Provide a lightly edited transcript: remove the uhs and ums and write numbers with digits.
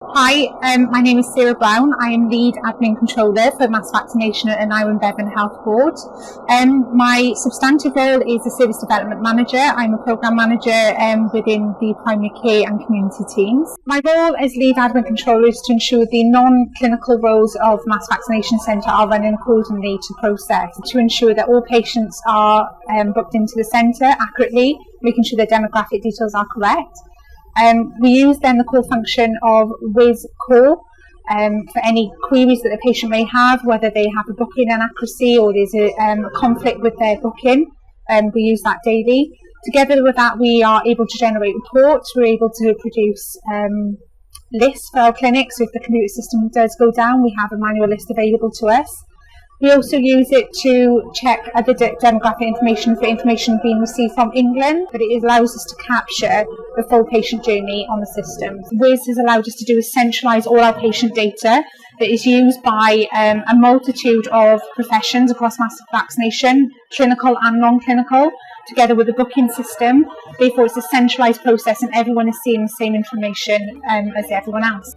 Hi, my name is Sarah Brown. I am lead admin controller for mass vaccination at Aneurin Bevan Health Board. My substantive role is a service development manager. I'm a programme manager within the primary care and community teams. My role as lead admin controller is to ensure the non-clinical roles of mass vaccination centre are running accordingly to process, to ensure that all patients are booked into the centre accurately, making sure their demographic details are correct. We use then the call function of Whiz Call for any queries that the patient may have, whether they have a booking inaccuracy or there's a conflict with their booking. We use that daily. Together with that, we are able to generate reports. We're able to produce lists for our clinics. So if the computer system does go down, we have a manual list available to us. We also use it to check other demographic information for information being received from England, but it allows us to capture the full patient journey on the system. Whiz has allowed us to do is centralise all our patient data that is used by a multitude of professions across mass vaccination, clinical and non-clinical, together with the booking system. Therefore, it's a centralised process and everyone is seeing the same information as everyone else.